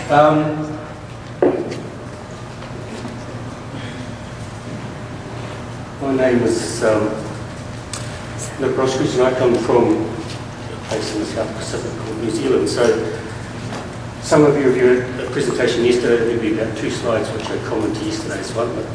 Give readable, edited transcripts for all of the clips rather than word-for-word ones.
My name is ROSKRUGE, and I come from a place in the South Pacific called New Zealand. So some of you reviewed a presentation yesterday, there will be about 2 slides which are common to yesterday's one. But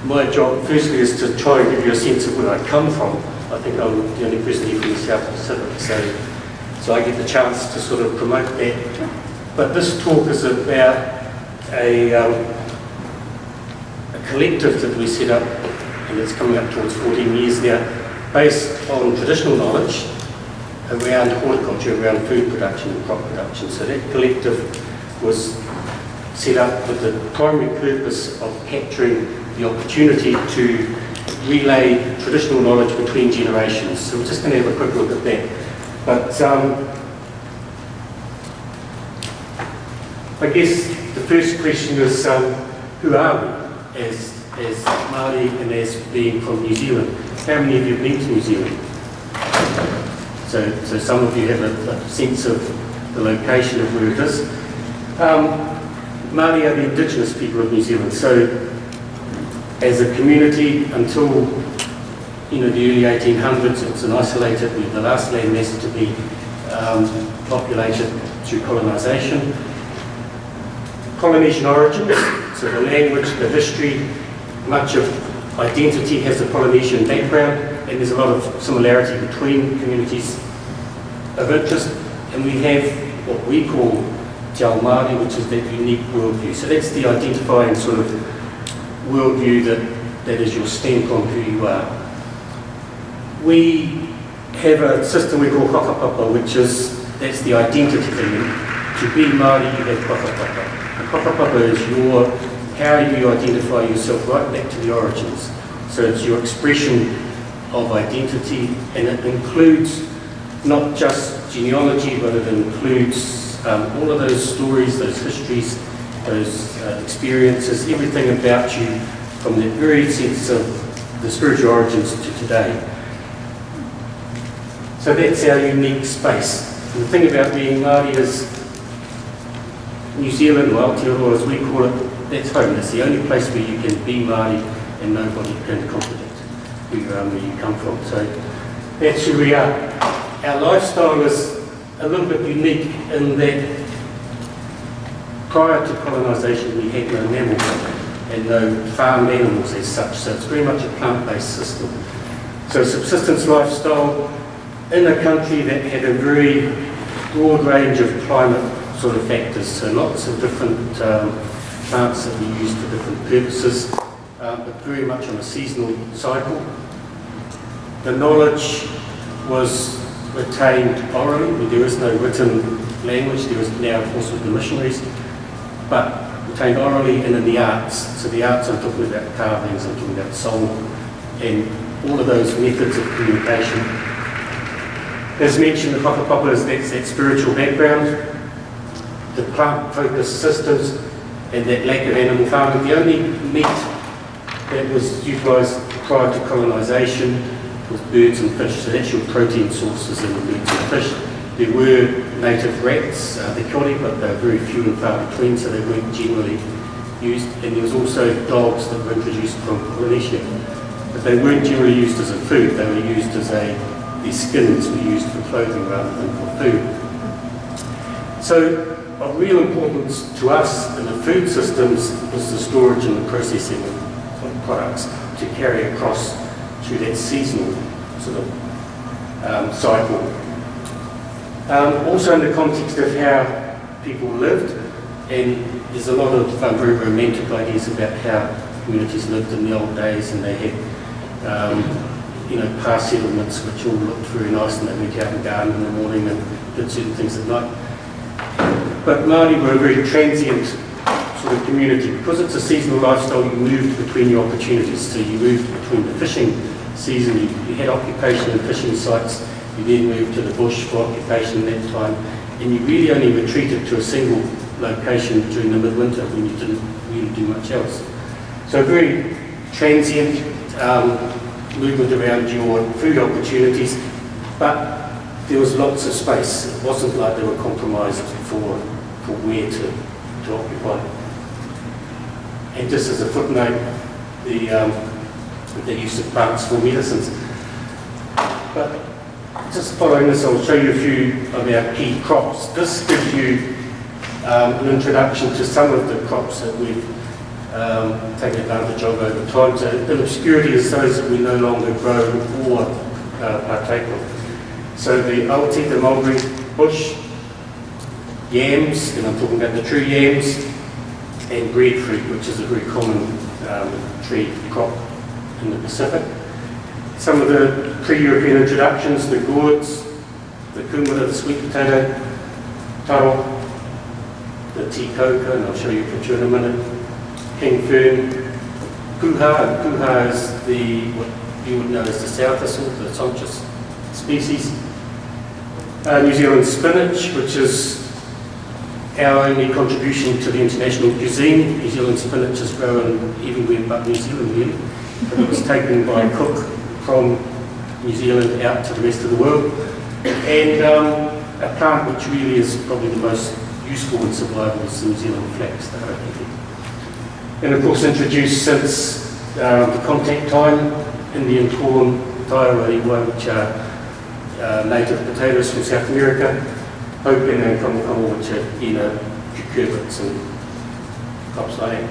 my job firstly is to try and give you a sense of where I come from. I think I'm the only person here from the South Pacific, so I get the chance to sort of promote that. But this talk is about a collective that we set up, and it's coming up towards 14 years now, based on traditional knowledge around horticulture, around food production and crop production. So that collective was set up with the primary purpose of capturing the opportunity to relay traditional knowledge between generations. So we're just going to have a quick look at that. But I guess the first question is, who are we as Maori and as being from New Zealand? How many of you have been to New Zealand? So some of you have a sense of the location of where it is. Maori are the indigenous people of New Zealand. So as a community, until the early 1800s, it was an isolated, the last land mass to be populated through colonisation. Polynesian origins, so the language, the history, much of identity has a Polynesian background, and there's a lot of similarity between communities of interest. And we have what we call Te Ao Māori, which is that unique worldview. So that's the identifying sort of worldview that is your stamp on who you are. We have a system we call whakapapa, that's the identity thing. To be Māori, you have whakapapa. And whakapapa is how you identify yourself right back to the origins. So it's your expression of identity, and it includes not just genealogy, but it includes all of those stories, those histories, those experiences, everything about you from the very sense of the spiritual origins to today. So that's our unique space. And the thing about being Māori is New Zealand, or Aotearoa as we call it, that's home. That's the only place where you can be Māori and nobody can contradict who you are and where you come from. So that's who we are. Our lifestyle is a little bit unique in that prior to colonisation we had no mammals and no farm animals as such, so it's very much a plant-based system. So subsistence lifestyle in a country that had a very broad range of climate sort of factors, so lots of different plants that we use for different purposes, but very much on a seasonal cycle. The knowledge was retained orally. There is no written language. There is now, of course, with the missionaries, but retained orally and in the arts. So the arts, I'm talking about carvings, I'm talking about song, and all of those methods of communication. As mentioned, the whakapapa is that spiritual background, the plant-focused systems, and that lack of animal farming. The only meat that was utilised prior to colonisation was birds and fish, so that's your protein sources in the birds and fish. There were native rats, the kiori, but they were very few and far between, so they weren't generally used. And there was also dogs that were introduced from Polynesia, but they weren't generally used as a food. They were used as their skins were used for clothing rather than for food. So of real importance to us in the food systems was the storage and the processing of products to carry across through that seasonal sort of cycle. Also in the context of how people lived, and there's a lot of very romantic ideas about how communities lived in the old days, and they had past settlements which all looked very nice, and they went out and gardened in the morning and did certain things at night. But Māori were a very transient sort of community. Because it's a seasonal lifestyle, you moved between your opportunities. So you moved between the fishing season, you had occupation and fishing sites, you then moved to the bush for occupation at that time, and you really only retreated to a single location during the midwinter when you didn't really do much else. So a very transient movement around your food opportunities, but there was lots of space. It wasn't like they were compromised for where to to occupy. And just as a footnote, the use of plants for medicines. But just following this, I'll show you a few of our key crops. This gives you an introduction to some of the crops that we've taken advantage of over time. So in obscurity is those that we no longer grow or partake of. So the Aote, the mulberry bush, yams, and I'm talking about the true yams, and breadfruit, which is a very common tree crop in the Pacific. Some of the pre-European introductions, the gourds, the kumara, the sweet potato, taro, the tikanga, and I'll show you a picture in a minute, king fern, kuha, and kuha is what you would know as the sow thistle, the sonchus species. New Zealand spinach, which is our only contribution to the international cuisine. New Zealand spinach is grown everywhere but New Zealand, really. But it was taken by a cook from New Zealand out to the rest of the world. And a plant which really is probably the most useful in survival is the New Zealand flax, the Rahiri. And of course introduced since the contact time, Indian corn, Tahuri Whenua, which are native potatoes from South America, open and komo, which are cucurbits and crops like that.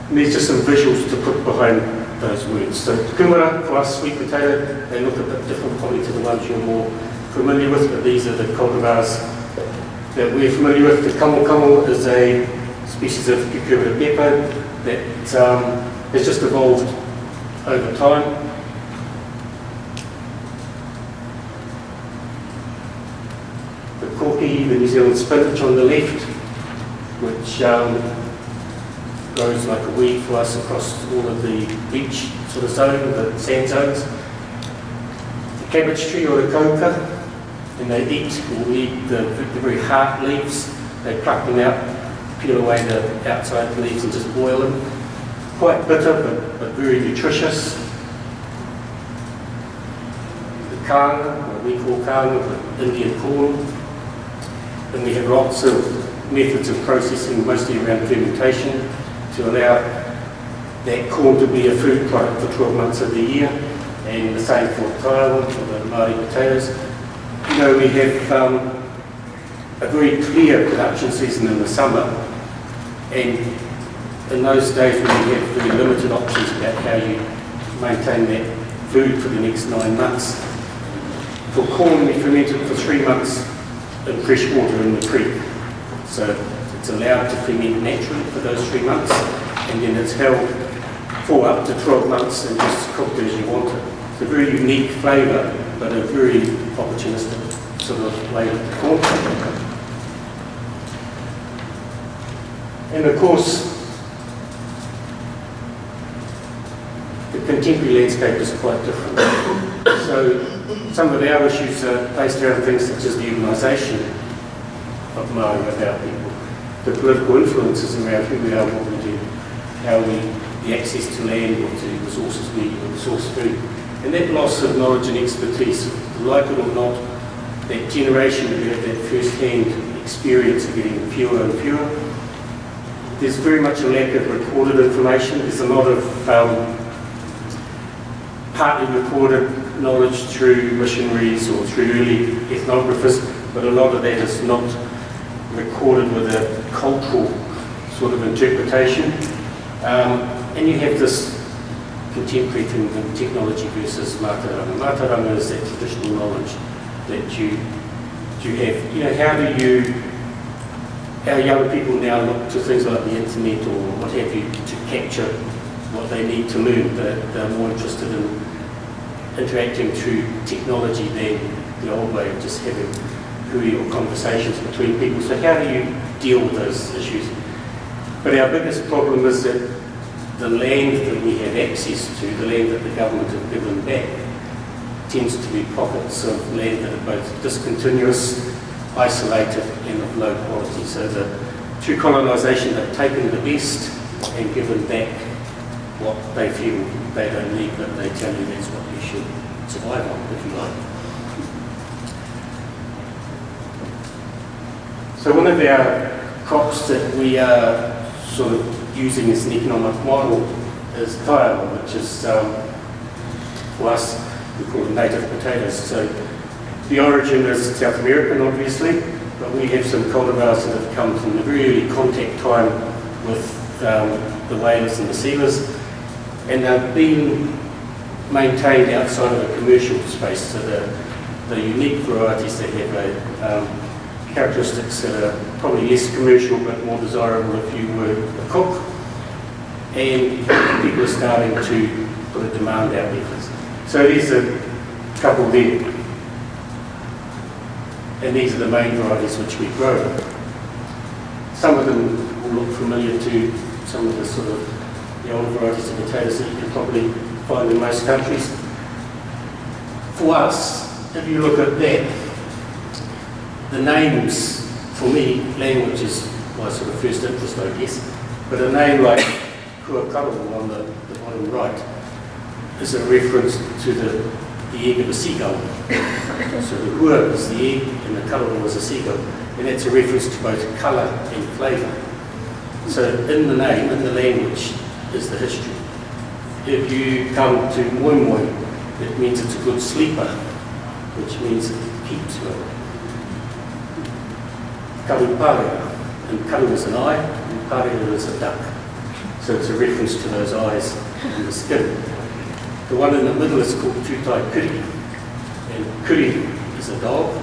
And there's just some visuals to put behind those words. So kumara, for us, sweet potato, they look a bit different probably to the ones you're more familiar with, but these are the cultivars that we're familiar with. The kamo is a species of cucurbit pepper that has just evolved over time. The koki, the New Zealand spinach on the left, which grows like a weed for us across all of the beach sort of zone, the sand zones. The cabbage tree or the coca, and they eat the very hard leaves. They pluck them out, peel away the outside leaves and just boil them. Quite bitter, but very nutritious. The kanga, what we call kanga, Indian corn. And we have lots of methods of processing, mostly around fermentation, to allow that corn to be a food product for 12 months of the year, and the same for Taiwan, for the Maori potatoes. We have a very clear production season in the summer, and in those days when we have very limited options about how you maintain that food for the next 9 months. For corn, we ferment it for 3 months in fresh water in the creek. So it's allowed to ferment naturally for those 3 months, and then it's held for up to 12 months and just cooked as you want it. It's a very unique flavour, but a very opportunistic sort of flavour to corn. And of course, the contemporary landscape is quite different. So some of our issues are based around things such as the urbanisation of Maori about people, the political influences around who we are, what we do, how the access to land or to resources we source food. And that loss of knowledge and expertise, like it or not, that generation who have that first-hand experience of getting fewer and fewer. There's very much a lack of recorded information. There's a lot of partly recorded knowledge through missionaries or through early ethnographers, but a lot of that is not recorded with a cultural sort of interpretation. And you have this contemporary thing of technology versus matauranga. Matauranga is that traditional knowledge that you have. Our young people now look to things like the internet or what have you to capture what they need to learn. They're more interested in interacting through technology than the old way of just having hui or conversations between people. So how do you deal with those issues? But our biggest problem is that the land that we have access to, the land that the government have given back, tends to be pockets of land that are both discontinuous, isolated and of low quality. So through colonisation they've taken the best and given back what they feel they don't need, but they tell you that's what you should survive on, if you like. So one of our crops that we are sort of using as an economic model is tikanga, which is, for us, we call it native potatoes. So the origin is South American, obviously, but we have some cultivars that have come from the very early contact time with the whalers and the sealers, and they've been maintained outside of a commercial space. So the unique varieties, they have characteristics that are probably less commercial but more desirable if you were a cook, and people are starting to put a demand out there. So there's a couple there, and these are the main varieties which we grow. Some of them will look familiar to some of the sort of the old varieties of potatoes that you can probably find in most countries. For us, if you look at that, the names, for me, language is my sort of first interest, I guess, but a name like Kua-karo on the bottom right is a reference to the egg of a seagull. So the hua is the egg and the karo is a seagull, and that's a reference to both colour and flavour. So in the name, in the language, is the history. If you come to moi moi, it means it's a good sleeper, which means it keeps well. Karu parea, and karu is an eye, and parea is a duck. So it's a reference to those eyes and the skin. The one in the middle is called tutai kuri, and kuri is a dog,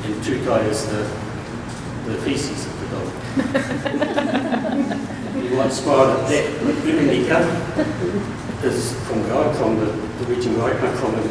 and tutai is the feces of the dog. You might smile at that, but unika is from where I'm from, the region where I come from, and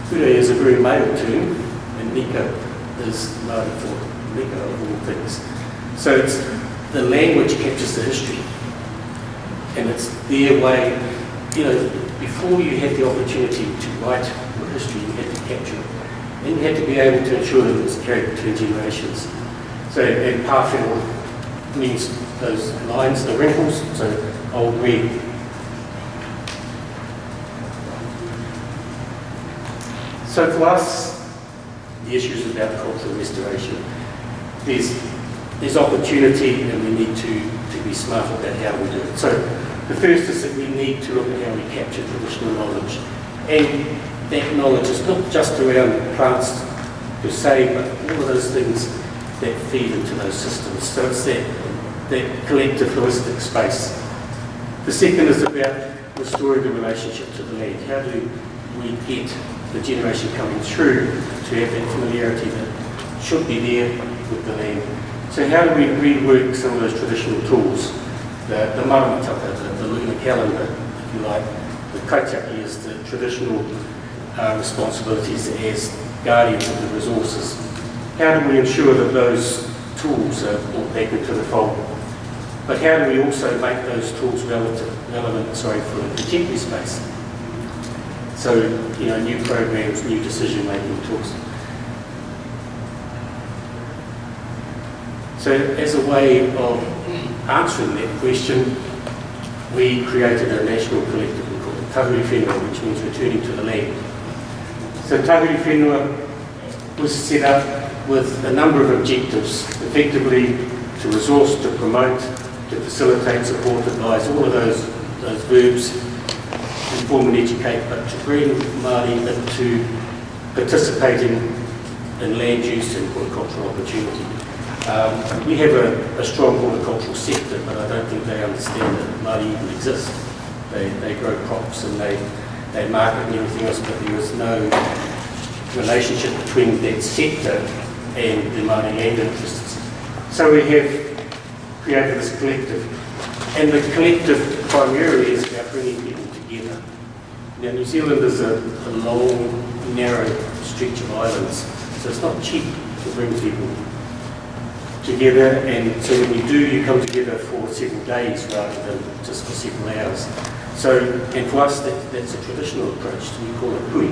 kure is a very male term, and nika is Maori for nika of all things. So it's, the language captures the history, and it's their way, you know, before you had the opportunity to write your history, you had to capture it, and you had to be able to ensure that it was carried between generations. So, and pāwhero means those lines, the wrinkles, so old red. So for us, the issue is about cultural restoration. There's opportunity, and we need to be smart about how we do it. So the first is that we need to look at how we capture traditional knowledge. And that knowledge is not just around plants per se, but all of those things that feed into those systems. So it's that collective holistic space. The second is about restoring the relationship to the land. How do we get the generation coming through to have that familiarity that should be there with the land? So how do we rework some of those traditional tools? The maramataka, the lunar calendar, if you like. The kaitaki is the traditional responsibilities as guardians of the resources. How do we ensure that those tools are brought back into the fold? But how do we also make those tools relevant for the contemporary space? So, you know, new programs, new decision-making tools. So as a way of answering that question, we created a national collective we call it Tahuri Whenua, which means returning to the land. So Tahuri Whenua was set up with a number of objectives, effectively to resource, to promote, to facilitate, support, advise, all of those verbs, inform and educate, but to bring Māori into participating in land use and horticultural opportunity. We have a strong horticultural sector, but I don't think they understand that Māori even exists. They grow crops and they market and everything else, but there is no relationship between that sector and the Māori land interests. So we have created this collective, and the collective primarily is about bringing people together. Now New Zealand is a long, narrow stretch of islands, so it's not cheap to bring people together, and so when you do, you come together for several days rather than just for several hours. So, and for us, that's a traditional approach. We call it hui.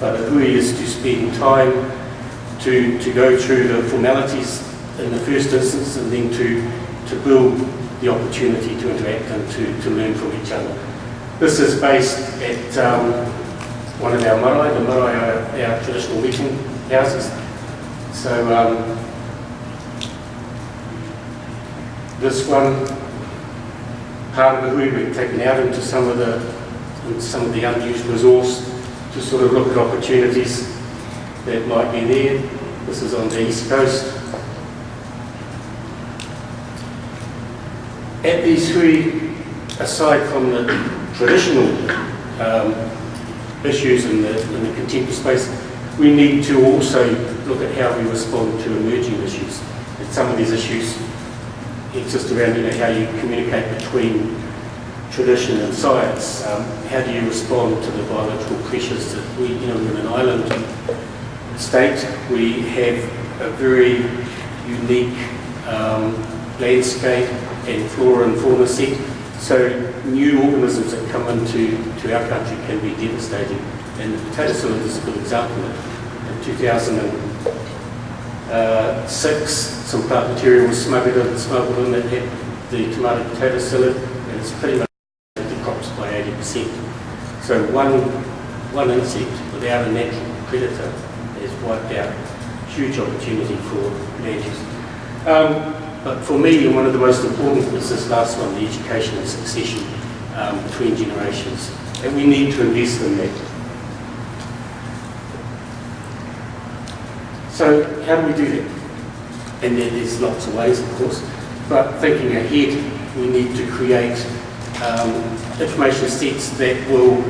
But a hui is to spend time to go through the formalities in the first instance, and then to build the opportunity to interact and to learn from each other. This is based at one of our marae. The marae are our traditional meeting houses. So This one, part of the hui we've taken out into some of the unused resource to sort of look at opportunities that might be there. This is on the east coast. At these hui, aside from the traditional issues in the contemporary space, we need to also look at how we respond to emerging issues. And some of these issues exist around how you communicate between tradition and science. How do you respond to the biological pressures that we're in an island state. We have a very unique landscape and flora and fauna set. So new organisms that come into our country can be devastating. And the potato psyllid is a good example of it. In 2006, some plant material was smuggled in that had the tomato potato psyllid, and it's pretty much the crops by 80%. So one insect without a natural predator has wiped out huge opportunity for land use. But for me, one of the most important was this last one, the education and succession between generations. And we need to invest in that. So how do we do that? And there's lots of ways, of course, but thinking ahead, we need to create information sets that will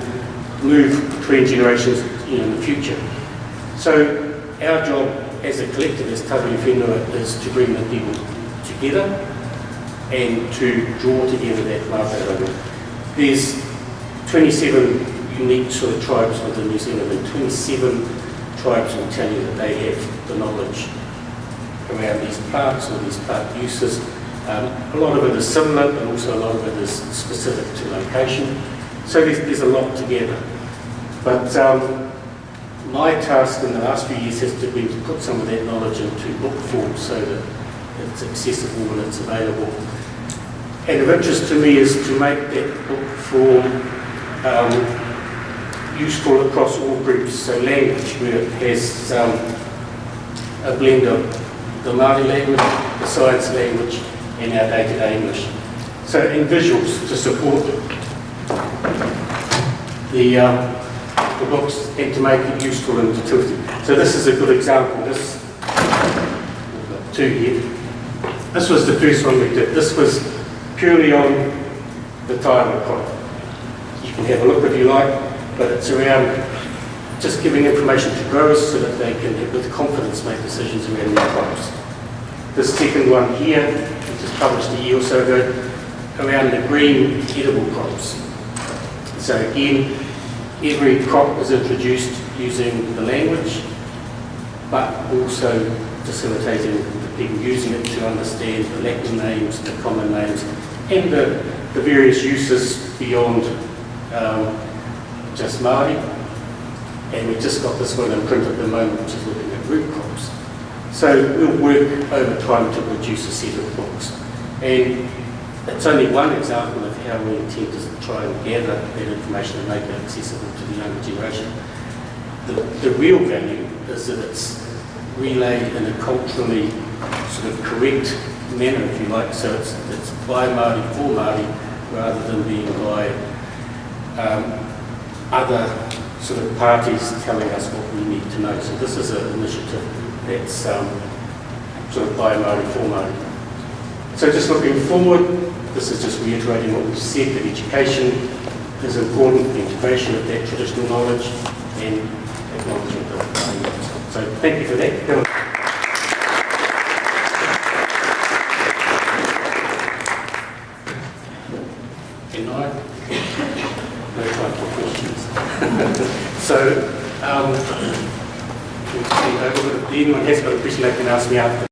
move between generations in the future. So our job as a collective, as Tahuri Whenua, is to bring the people together and to draw together that matauranga. There's 27 unique sort of tribes within New Zealand, and 27 tribes will tell you that they have the knowledge around these plants or these plant uses. A lot of it is similar, but also a lot of it is specific to location. So there's a lot together. But my task in the last few years has been to put some of that knowledge into book form so that it's accessible and it's available. And of interest to me is to make that book form useful across all groups. So language, where it has a blend of the Māori language, the science language, and our day-to-day English. So in visuals to support the books and to make it useful and intuitive. So this is a good example. This, we've got two here. This was the first one we did. This was purely on the tikanga crop. You can have a look if you like, but it's around just giving information to growers so that they can, with confidence, make decisions around their crops. The second one here, which was published a year or so ago, around the green edible crops. So again, every crop is introduced using the language, but also facilitating the people using it to understand the Latin names, the common names, and the various uses beyond just Māori. And we've just got this one in print at the moment, which is looking at root crops. So we'll work over time to produce a set of books. And it's only one example of how we intend to try and gather that information and make it accessible to the younger generation. The real value is that it's relayed in a culturally sort of correct manner, if you like. So it's by Māori for Māori, rather than being by other sort of parties telling us what we need to know. So this is an initiative that's sort of by Māori for Māori. So just looking forward, this is just reiterating what we've said, that education is important, the integration of that traditional knowledge and acknowledgement of language. So thank you for that. And no time for questions. So, if anyone has got a question, they can ask me after.